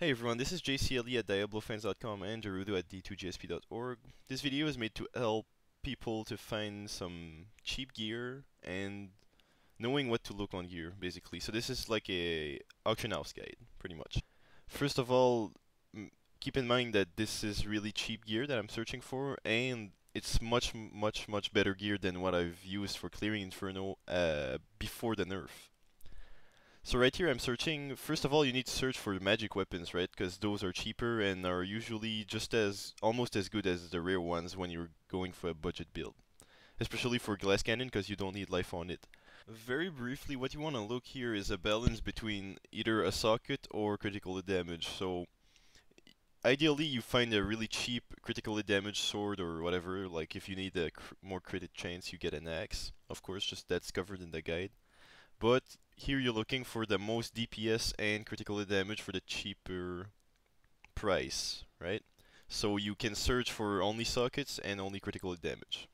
Hey everyone, this is JCLe at DiabloFans.com and Gerudo at d2gsp.org. This video is made to help people to find some cheap gear and knowing what to look on gear, basically. So this is like a auction house guide, pretty much. First of all, keep in mind that this is really cheap gear that I'm searching for, and it's much better gear than what I've used for clearing Inferno before the nerf. So right here I'm searching, first of all you need to search for magic weapons, right? Because those are cheaper and are usually almost as good as the rare ones when you're going for a budget build. Especially for glass cannon because you don't need life on it. Very briefly, what you want to look here is a balance between either a socket or critical hit damage. So ideally you find a really cheap critical hit damage sword or whatever, like if you need a more crit chance you get an axe. Of course, just that's covered in the guide. But here you're looking for the most DPS and critical hit damage for the cheaper price, right? So you can search for only sockets and only critical hit damage.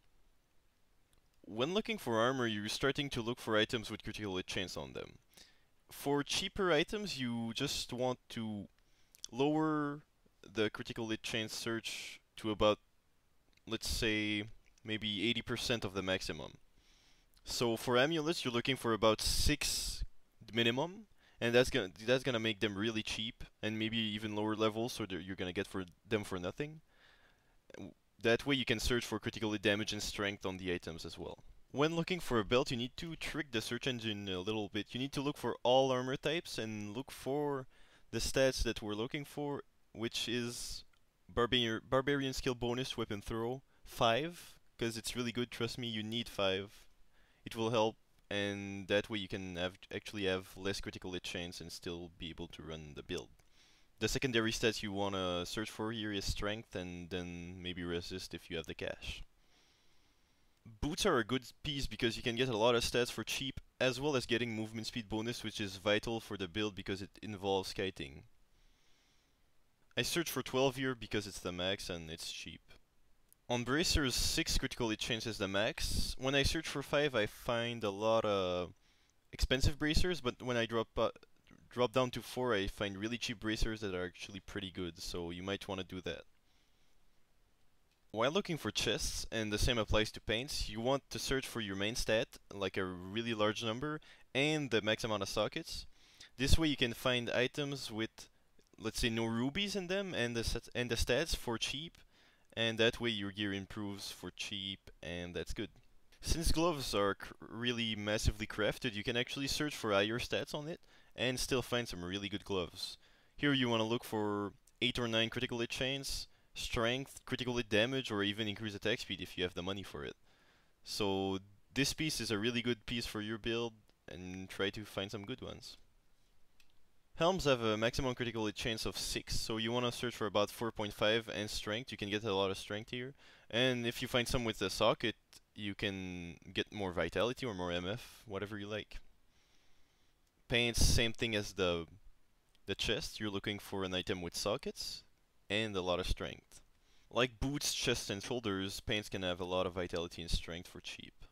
When looking for armor, you're starting to look for items with critical hit chance on them. For cheaper items, you just want to lower the critical hit chance search to about, let's say, maybe 80% of the maximum. So for amulets, you're looking for about 6 minimum, and that's gonna make them really cheap, and maybe even lower levels, so that you're gonna get them for nothing. That way you can search for critical hit damage and strength on the items as well. When looking for a belt, you need to trick the search engine a little bit. You need to look for all armor types and look for the stats that we're looking for, which is Barbarian skill bonus weapon throw 5, because it's really good. Trust me, you need 5. It will help, and that way you can actually have less critical hit chance and still be able to run the build. The secondary stats you want to search for here is strength and then maybe resist if you have the cash. Boots are a good piece because you can get a lot of stats for cheap, as well as getting movement speed bonus, which is vital for the build because it involves kiting. I search for 12 here because it's the max and it's cheap. On bracers, 6 critical hit chance is the max. When I search for 5, I find a lot of expensive bracers, but when I drop down to 4, I find really cheap bracers that are actually pretty good, so you might want to do that. While looking for chests, and the same applies to paints, you want to search for your main stat, like a really large number, and the max amount of sockets. This way you can find items with, let's say, no rubies in them, and the stats for cheap, and that way your gear improves for cheap, and that's good. Since gloves are really massively crafted, you can actually search for higher stats on it, and still find some really good gloves. Here you want to look for 8 or 9 critical hit chance, strength, critical hit damage, or even increase attack speed if you have the money for it. So this piece is a really good piece for your build, and try to find some good ones. Helms have a maximum critical hit chance of 6, so you want to search for about 4.5, and strength, you can get a lot of strength here. And if you find some with a socket, you can get more vitality or more MF, whatever you like. Paints, same thing as the chest, you're looking for an item with sockets and a lot of strength. Like boots, chest, and shoulders, paints can have a lot of vitality and strength for cheap.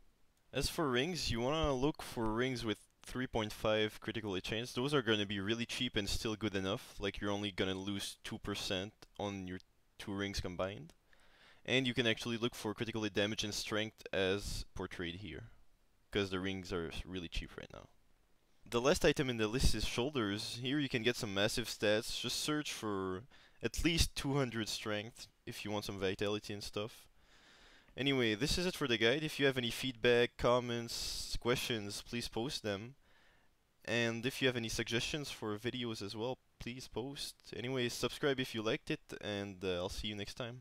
As for rings, you want to look for rings with 3.5 critical hit chance. Those are going to be really cheap and still good enough, like you're only going to lose 2% on your 2 rings combined. And you can actually look for critical hit damage and strength as portrayed here, because the rings are really cheap right now. The last item in the list is shoulders. Here you can get some massive stats. Just search for at least 200 strength if you want some vitality and stuff. Anyway, this is it for the guide. If you have any feedback, comments, questions, please post them. And if you have any suggestions for videos as well, please post. Anyway, subscribe if you liked it, and I'll see you next time.